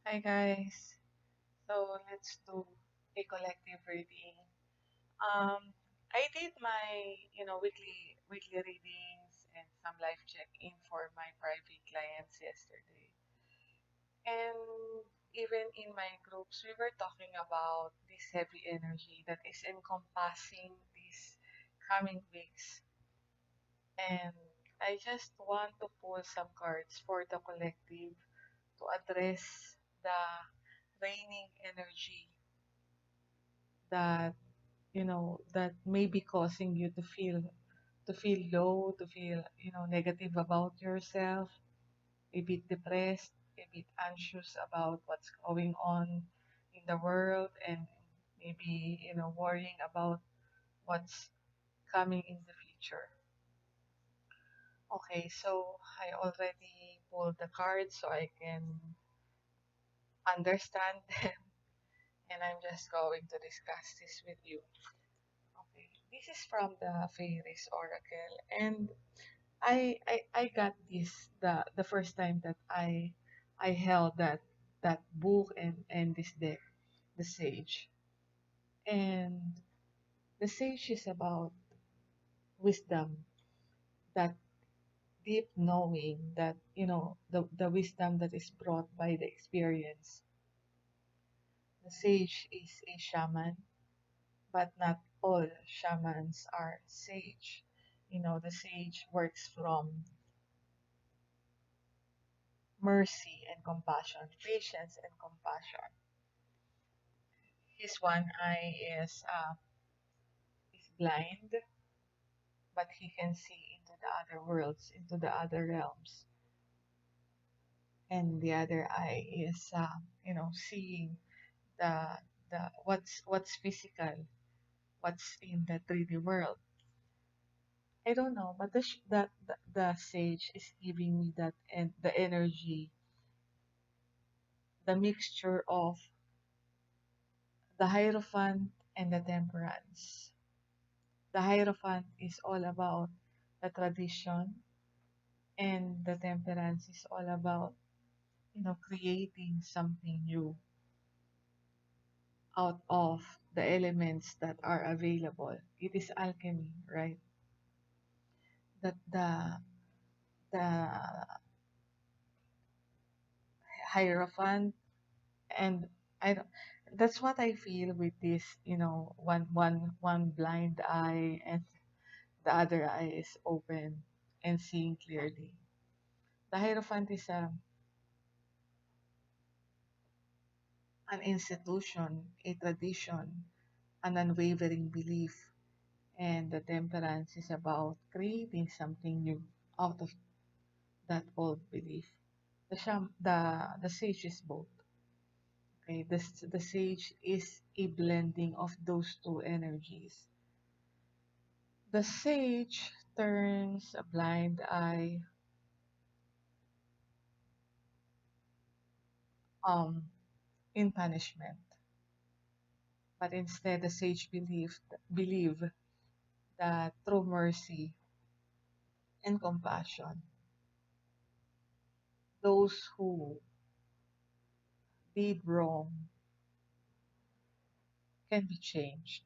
Hi guys. So let's do a collective reading. I did my, weekly readings and some life check-in for my private clients yesterday. And even in my groups, we were talking about this heavy energy that is encompassing these coming weeks. And I just want to pull some cards for the collective to address the reigning energy that that may be causing you to feel low, to feel negative about yourself, a bit depressed, a bit anxious about what's going on in the world, and maybe worrying about what's coming in the future. Okay, so I already pulled the cards so I can understand them, and I'm just going to discuss this with you. Okay, this is from the Fairies Oracle, and I got this the first time that I held that book and this deck, the Sage, and the Sage is about wisdom, that deep knowing, that the wisdom that is brought by the experience. The Sage is a shaman, but not all shamans are sage. The sage works from mercy and compassion, patience and compassion. His one eye is blind, but he can see into the other worlds, into the other realms, and the other eye is seeing the what's physical, what's in the 3D world. I don't know, but the sage is giving me that, and the energy, the mixture of the Hierophant and the Temperance. The Hierophant is all about the tradition, and the Temperance is all about, creating something new out of the elements that are available. It is alchemy, right? That the Hierophant, and I don't, that's what I feel with this, one blind eye and the other eye is open and seeing clearly. The Hierophant is an institution, a tradition, an unwavering belief, and the Temperance is about creating something new out of that old belief. The sage is both. Okay, the sage is a blending of those two energies. The sage turns a blind eye um in punishment, but instead the sage believe that through mercy and compassion, those who did wrong can be changed.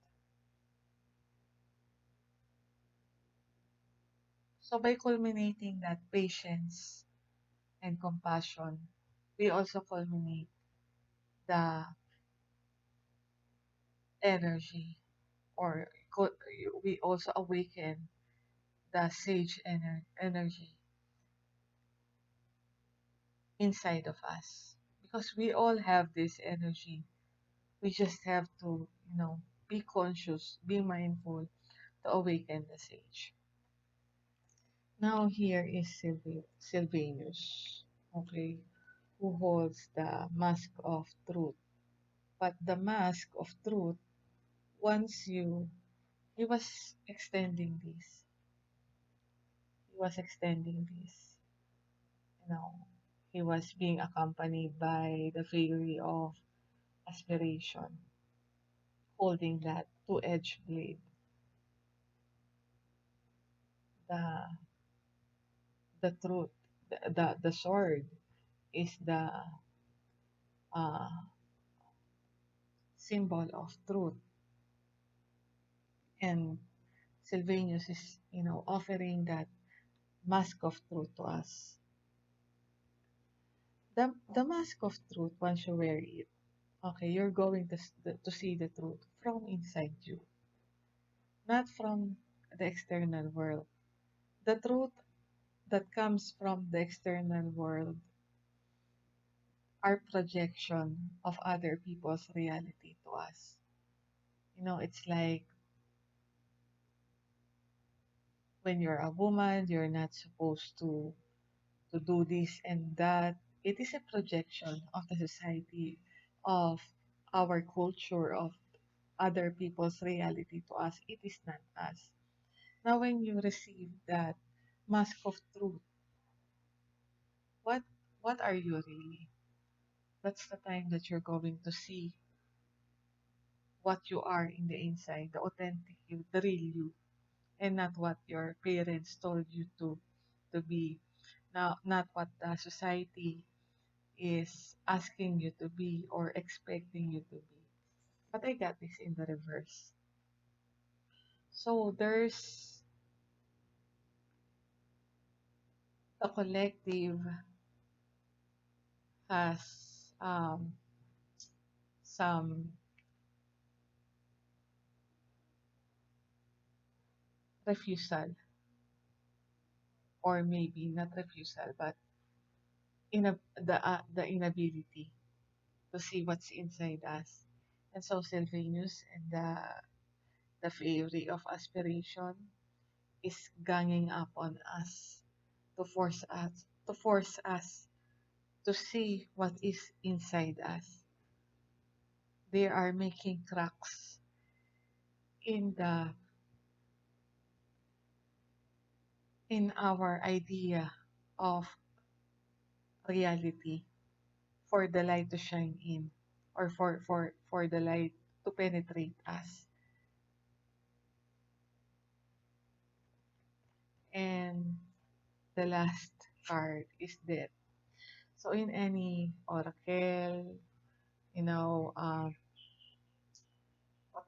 So by culminating that patience and compassion, we also culminate the energy, or we also awaken the sage energy inside of us, because we all have this energy. We just have to, be conscious, be mindful to awaken the sage. Now here is Sylvanus, okay, who holds the mask of truth. But the mask of truth, once he was extending this, he was extending this, you know, he was being accompanied by the fairy of aspiration, holding that two-edged blade. The the truth, the sword is uh, symbol of truth, and Sylvanus is, offering that mask of truth to us. The mask of truth, once you wear it, okay, you're going to see the truth from inside you, not from the external world. The truth that comes from the external world are projection of other people's reality to us. It's like when you're a woman, you're not supposed to do this and that. It is a projection of the society, of our culture, of other people's reality to us. It is not us. Now, when you receive that mask of truth, what what are you really? That's the time that you're going to see what you are in the inside, the authentic you, the real you, and not what your parents told you to be. Now, not what the society is asking you to be or expecting you to be. But I got this in the reverse. So there's the collective has some refusal, or maybe not refusal, but the inability to see what's inside us. And so Sylvanus and the fairy of aspiration is ganging up on us to force us to see what is inside us. They are making cracks in the in our idea of reality, for the light to shine in, or for the light to penetrate us. And the last card is death. So in any oracle,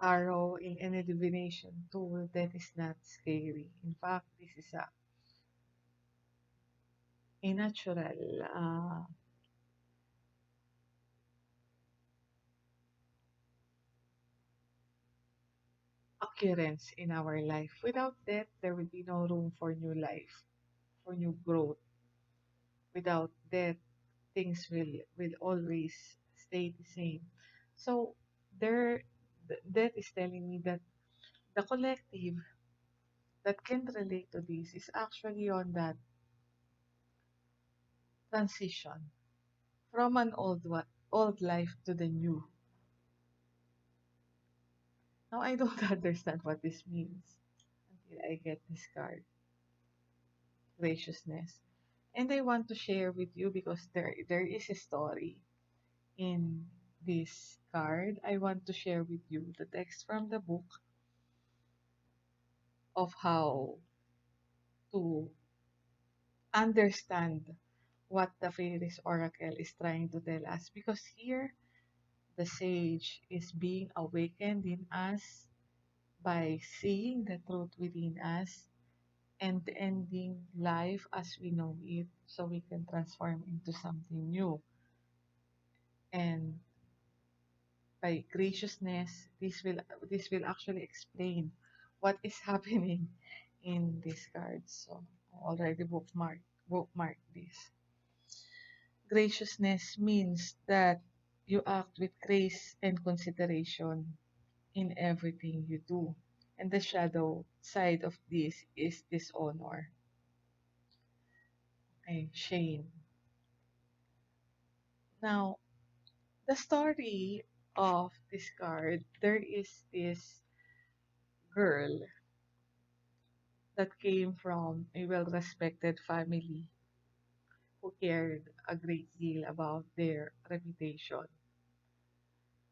tarot, in any divination tool, that is not scary. In fact, this is a natural occurrence in our life. Without that, there will be no room for new life, for new growth. Without that, things will always stay the same. So there, that is telling me that the collective that can relate to this is actually on that transition from an old life to the new. Now I don't understand what this means until I get this card, graciousness. And I want to share with you because there is a story in this card. I want to share with you the text from the book of how to understand what the Fairies Oracle is trying to tell us. Because here, the sage is being awakened in us by seeing the truth within us and ending life as we know it so we can transform into something new. And by graciousness, this will actually explain what is happening in these cards. So I already bookmark this. Graciousness means that you act with grace and consideration in everything you do. And the shadow side of this is dishonor and shame. Now, the story of this card, there is this girl that came from a well respected family who cared a great deal about their reputation.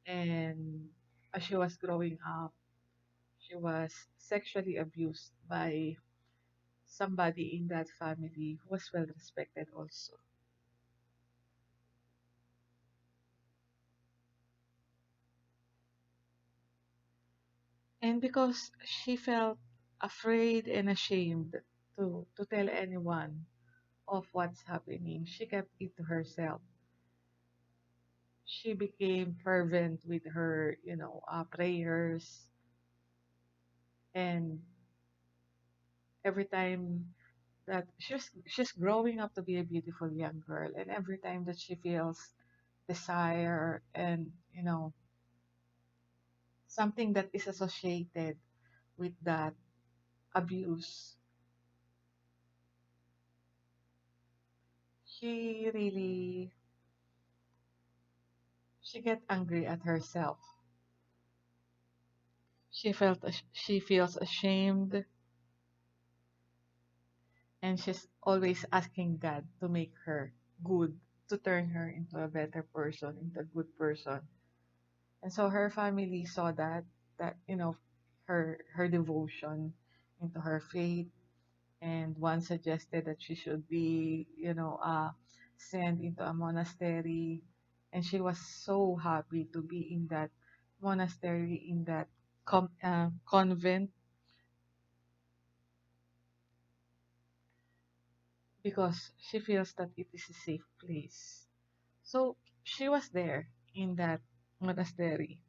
And as she was growing up, she was sexually abused by somebody in that family who was well respected also. And because she felt afraid and ashamed to tell anyone of what's happening, she kept it to herself. She became fervent with her, prayers, and every time that she's growing up to be a beautiful young girl, and every time that she feels desire and something that is associated with that abuse, she really she get angry at herself. She feels ashamed, and she's always asking God to make her good, to turn her into a better person, into a good person. And so her family saw that her devotion into her faith, and one suggested that she should be sent into a monastery, and she was so happy to be in that monastery, in that convent, because she feels that it is a safe place. So she was there in that monastery,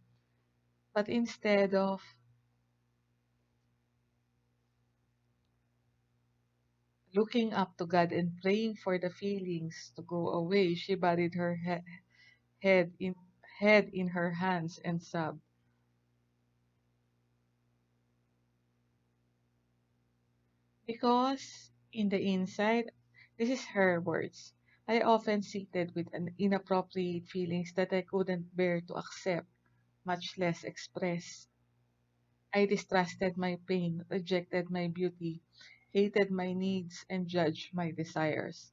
but instead of looking up to God and praying for the feelings to go away, she buried her head in head in her hands and sobbed. Because in the inside, this is her words. I often seated with an inappropriate feelings that I couldn't bear to accept, much less express. I distrusted my pain, rejected my beauty, hated my needs, and judged my desires.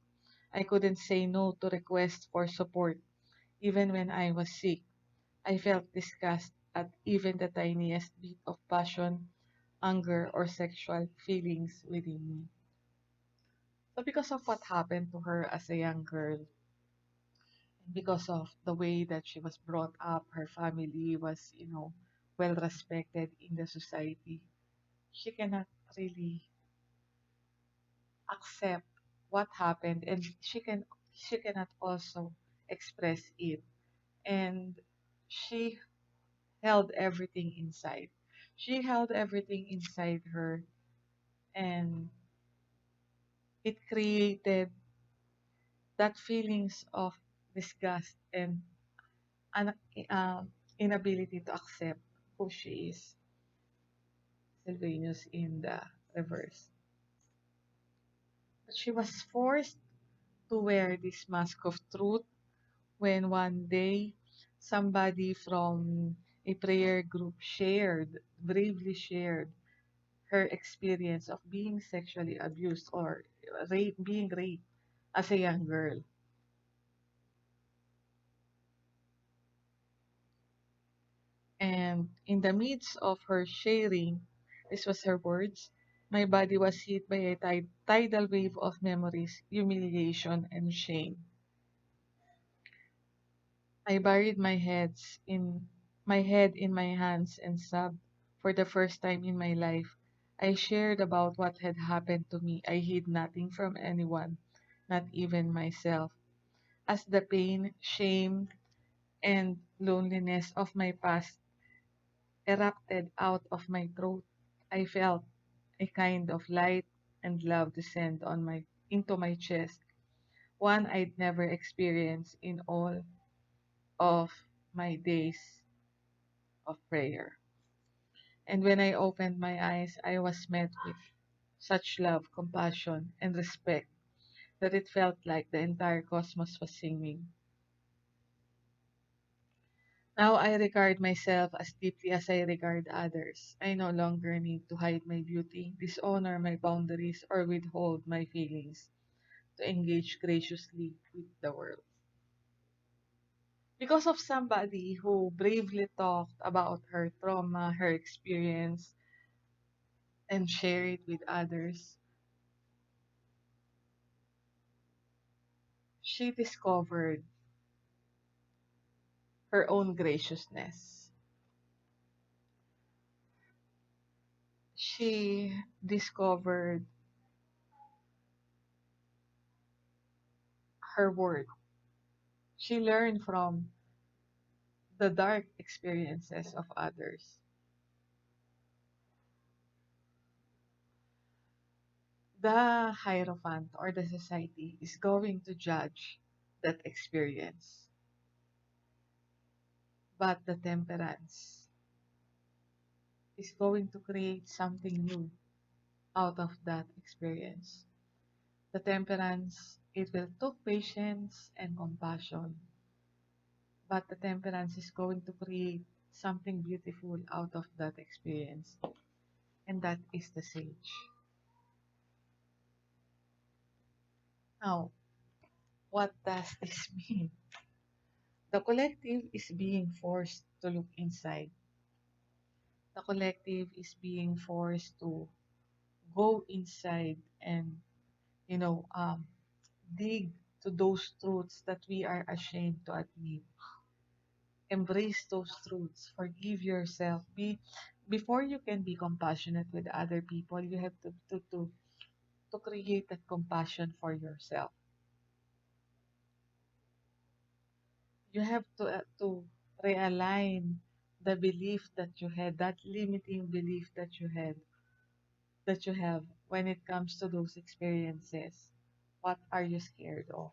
I couldn't say no to requests for support, even when I was sick. I felt disgust at even the tiniest bit of passion, anger, or sexual feelings within me. So, because of what happened to her as a young girl, because of the way that she was brought up, her family was, well respected in the society. She cannot really accept what happened, and she cannot also express it. And she held everything inside. She held everything inside her, and it created that feelings of disgust and an inability to accept who she is, Sylvanus in the reverse. But she was forced to wear this mask of truth when one day somebody from a prayer group bravely shared her experience of being sexually abused or being raped as a young girl. And in the midst of her sharing, this was her words, my body was hit by a tidal wave of memories, humiliation, and shame. I buried my head in my hands and sobbed. For the first time in my life, I shared about what had happened to me. I hid nothing from anyone, not even myself. As the pain, shame, and loneliness of my past erupted out of my throat, I felt a kind of light and love descend into my chest, one I'd never experienced in all of my days of prayer. And when I opened my eyes, I was met with such love, compassion, and respect that it felt like the entire cosmos was singing. Now I regard myself as deeply as I regard others. I no longer need to hide my beauty, dishonor my boundaries, or withhold my feelings to engage graciously with the world. Because of somebody who bravely talked about her trauma, her experience, and shared it with others, she discovered her own graciousness. She discovered her worth. She learned from the dark experiences of others. The Hierophant or the society is going to judge that experience, but the Temperance is going to create something new out of that experience. The Temperance, it will take patience and compassion, but the Temperance is going to create something beautiful out of that experience, and that is the Sage. Now, what does this mean? The collective is being forced to look inside. The collective is being forced to go inside and, you know, dig to those truths that we are ashamed to admit. Embrace those truths. Forgive yourself. Before you can be compassionate with other people, you have to create that compassion for yourself. You have to realign the belief that you had, that limiting belief that you have when it comes to those experiences. What are you scared of?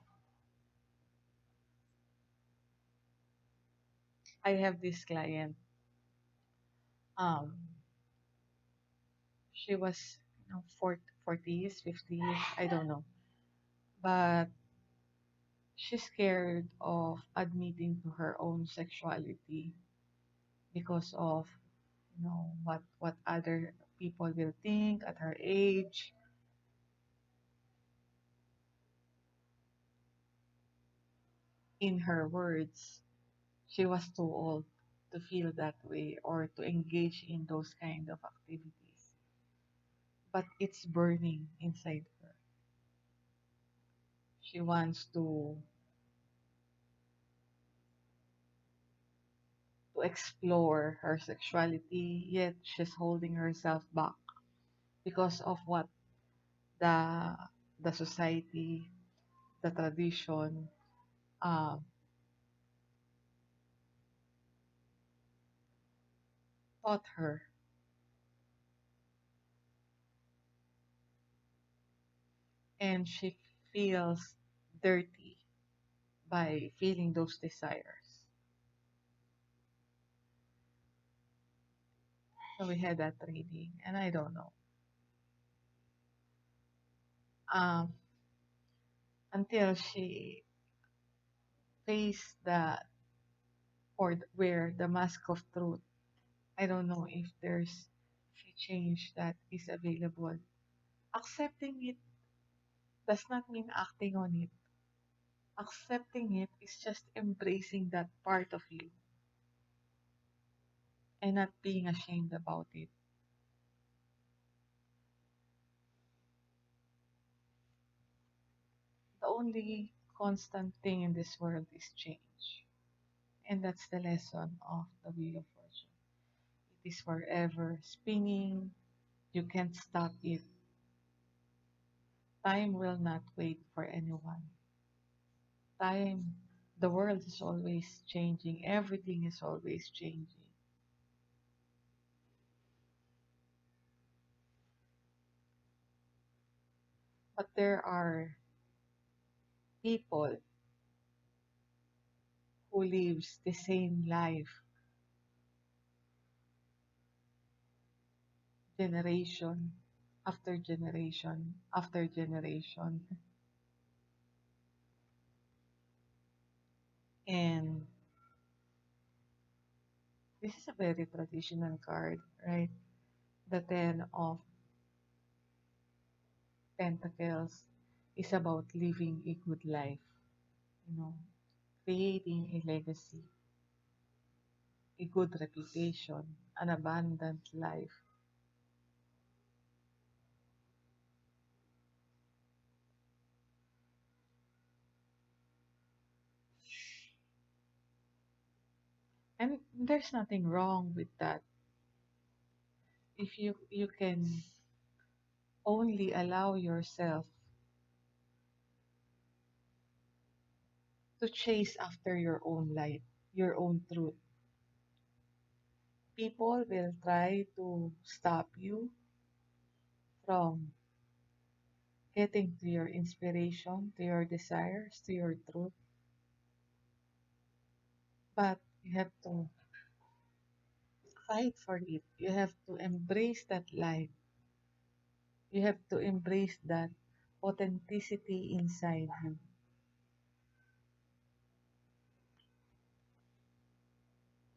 I have this client. Um, she was, 40s, 50s, I don't know, but she's scared of admitting to her own sexuality because of, what other people will think at her age. In her words, she was too old to feel that way or to engage in those kind of activities. But it's burning inside her. She wants to explore her sexuality, yet she's holding herself back because of what the the society, the tradition, uh, taught her, and she feels dirty by feeling those desires. So we had that reading, and I don't know. Um, until she faced the or wear the mask of truth. I don't know if there's a change that is available. Accepting it does not mean acting on it. Accepting it is just embracing that part of you and not being ashamed about it. The only constant thing in this world is change. And that's the lesson of the Wheel of Fortune. It is forever spinning. You can't stop it. Time will not wait for anyone. Time, the world is always changing. Everything is always changing. But there are people who lives the same life generation after generation after generation. And this is a very traditional card, right? The Ten of Pentacles is about living a good life, you know, creating a legacy, a good reputation, an abundant life. And there's nothing wrong with that. if you can only allow yourself to chase after your own light, your own truth. People will try to stop you from getting to your inspiration, to your desires, to your truth, but you have to fight for it. You have to embrace that light. You have to embrace that authenticity inside you.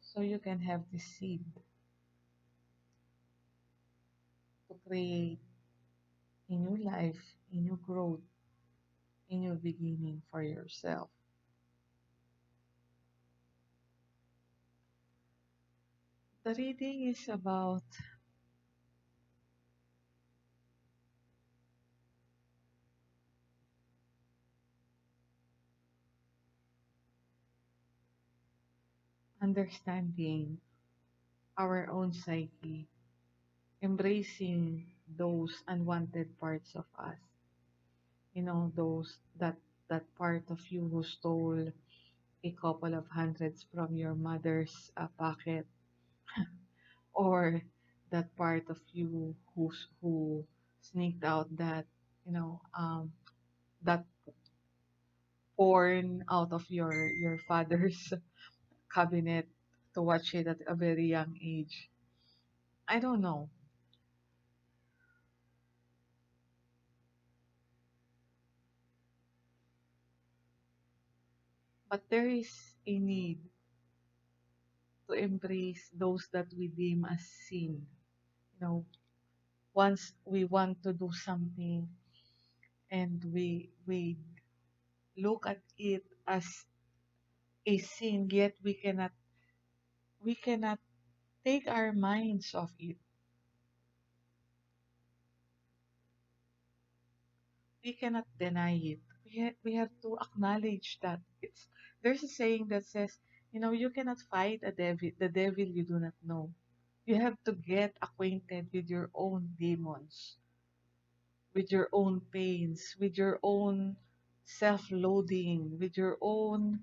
So you can have this seed to create a new life, a new growth, a new beginning for yourself. The reading is about understanding our own psyche, embracing those unwanted parts of us. Those that part of you who stole a couple of hundreds from your mother's pocket, or that part of you who sneaked out that porn out of your father's cabinet to watch it at a very young age. I don't know, but there is a need to embrace those that we deem as sin. You know, once we want to do something and we look at it as a sin, yet we cannot take our minds off it. We cannot deny it. We have to acknowledge that there's a saying that says, you cannot fight the devil you do not know. You have to get acquainted with your own demons, with your own pains, with your own self-loathing, with your own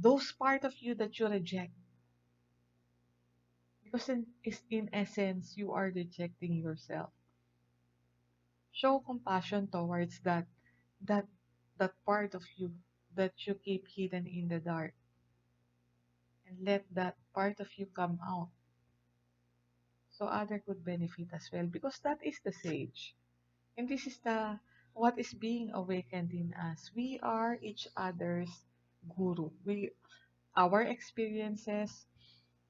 those part of you that you reject. Because in essence, you are rejecting yourself. Show compassion towards that that part of you that you keep hidden in the dark, and let that part of you come out so other could benefit as well, because that is the sage, and this is the what is being awakened in us. We are each other's guru. Our experiences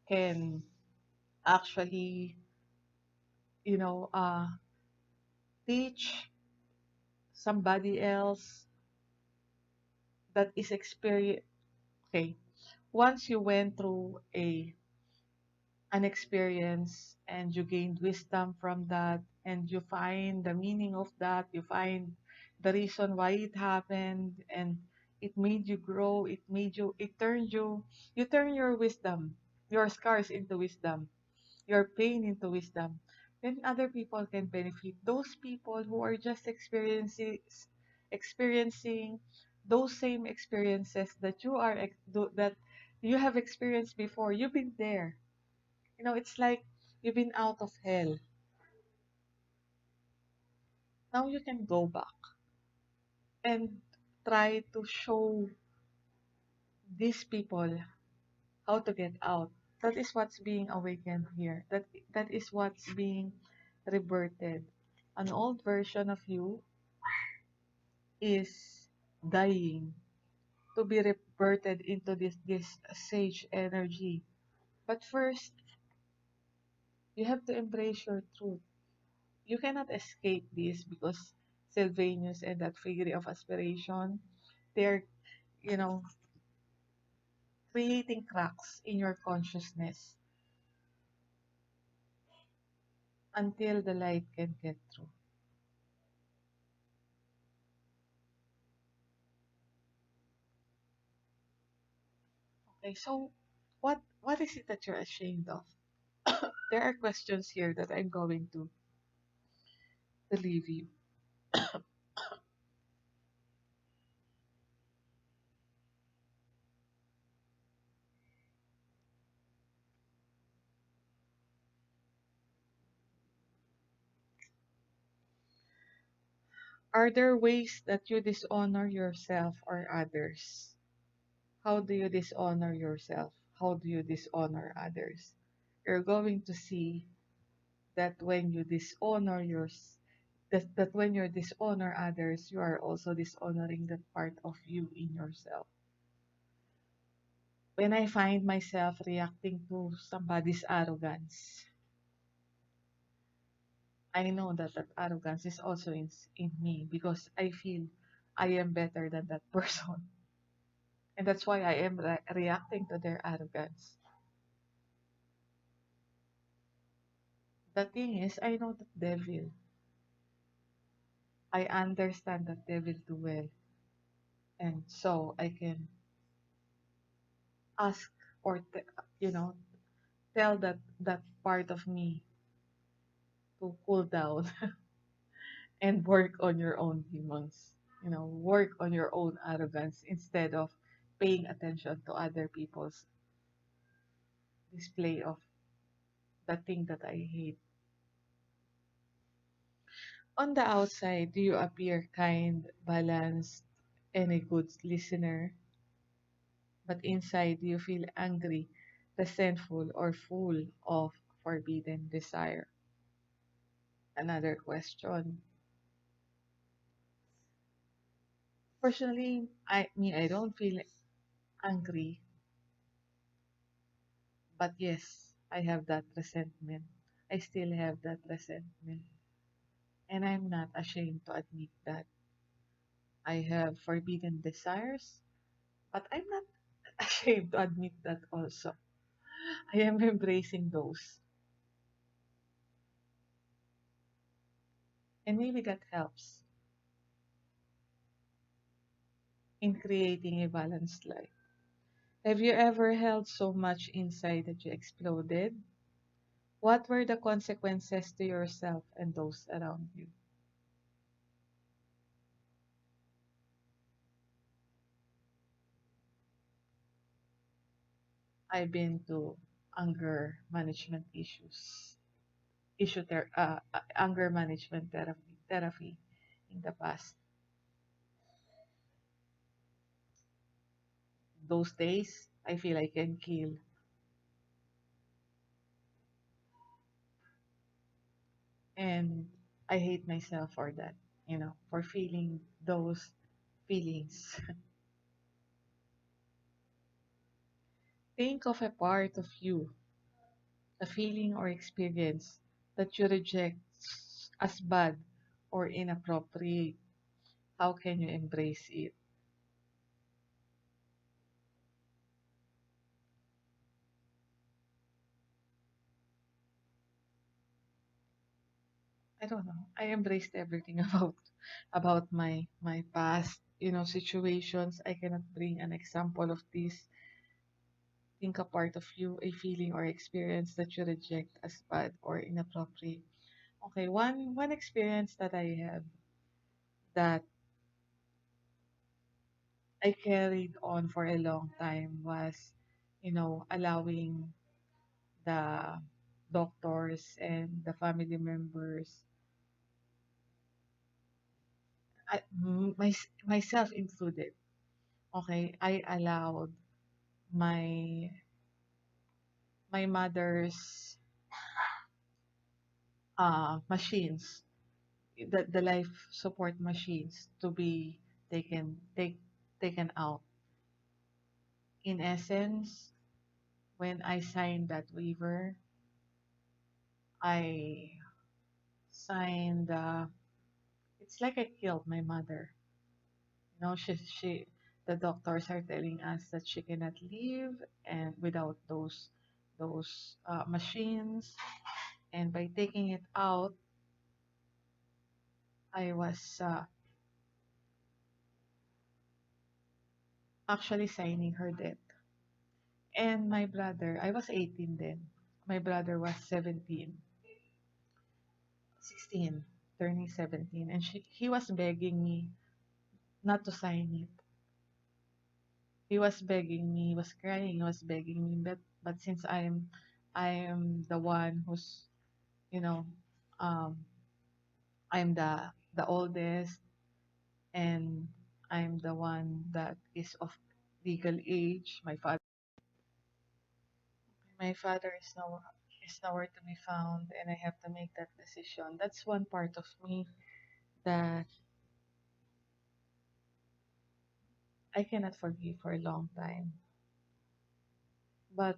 can actually, you know uh teach somebody else that is experience. Okay, once you went through an experience and you gained wisdom from that, and you find the meaning of that, you find the reason why it happened, and it made you grow, it turned you turn your wisdom, your scars into wisdom, your pain into wisdom. Then other people can benefit. Those people who are just experiencing those same experiences that that you have experienced before. You've been there. It's like you've been out of hell. Now you can go back and try to show these people how to get out. That is what's being awakened here. That is what's being rebirthed. An old version of you is dying to be rebirthed into this sage energy. But first, you have to embrace your truth. You cannot escape this, because Sylvanus and that figure of aspiration, they're, you know, creating cracks in your consciousness until the light can get through. Okay, so what is it that you're ashamed of? there are questions here that I'm going to leave you. Are there ways that you dishonor yourself or others? How do you dishonor yourself? How do you dishonor others? You're going to see that when you dishonor yours that when you dishonor others, you are also dishonoring that part of you in yourself. When I find myself reacting to somebody's arrogance, I know that that arrogance is also in me because I feel I am better than that person. And that's why I am reacting to their arrogance. The thing is, I know that devil. I understand that devil too well. And so I can ask or, you know, tell that part of me to cool down and work on your own demons. Work on your own arrogance instead of paying attention to other people's display of the thing that I hate. On the outside, do you appear kind, balanced, and a good listener? But inside, do you feel angry, resentful, or full of forbidden desire? Another question. Personally, I don't feel angry, but yes, I have that resentment. I still have that resentment. And I'm not ashamed to admit that I have forbidden desires, but I'm not ashamed to admit that also. I am embracing those. And maybe that helps in creating a balanced life. Have you ever held so much inside that you exploded? What were the consequences to yourself and those around you? I've been to anger management anger management therapy in the past. Those days, I feel I can kill, and I hate myself for that. For feeling those feelings. Think of a part of you, a feeling or experience that you reject as bad or inappropriate. How can you embrace it? I don't know. I embraced everything about my past, situations. I cannot bring an example of this. Think a part of you, a feeling or experience that you reject as bad or inappropriate. Okay, one experience that I have that I carried on for a long time was, allowing the doctors and the family members, myself included. Okay, I allowed my my mother's machines, the life support machines, to be taken out. In essence, when I signed that waiver, I signed. It's like I killed my mother. The doctors are telling us that she cannot live and without those machines. And by taking it out, I was actually signing her death. And my brother, I was 18 then. My brother was 17, 16, turning 17, and he was begging me not to sign it. He was begging me, he was crying, he was begging me, but since I am the one who's, you know, um, I'm the oldest, and I'm the one that is of legal age. My father is nowhere to be found, and I have to make that decision. That's one part of me that I cannot forgive for a long time. But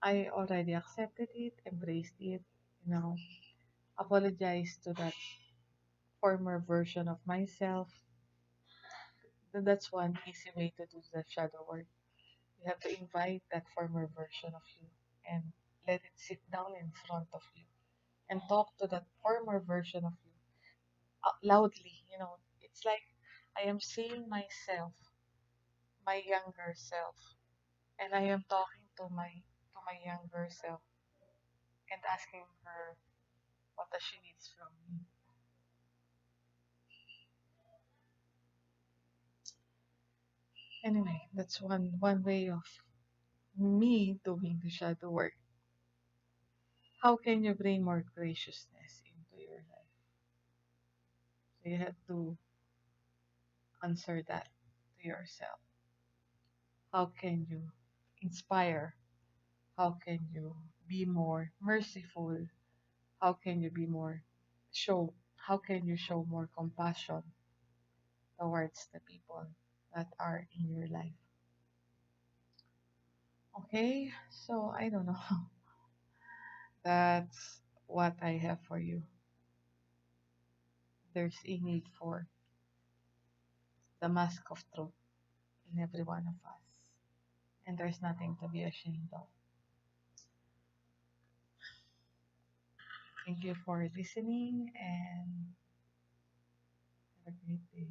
I already accepted it, embraced it, you know, apologized to that former version of myself. That's one easy way to do the shadow work. You have to invite that former version of you and let it sit down in front of you and talk to that former version of you loudly. It's like I am seeing myself, my younger self, and I am talking to my younger self and asking her what does she needs from me. Anyway, that's one way of me doing the shadow work. How can you bring more graciousness into your life? So you have to answer that to yourself. How can you inspire? How can you be more merciful? How can you be more show how can you show more compassion towards the people that are in your life? Okay, so I don't know. That's what I have for you. There's a need for the mask of truth in every one of us, and there's nothing to be ashamed of. Thank you for listening, and have a great day.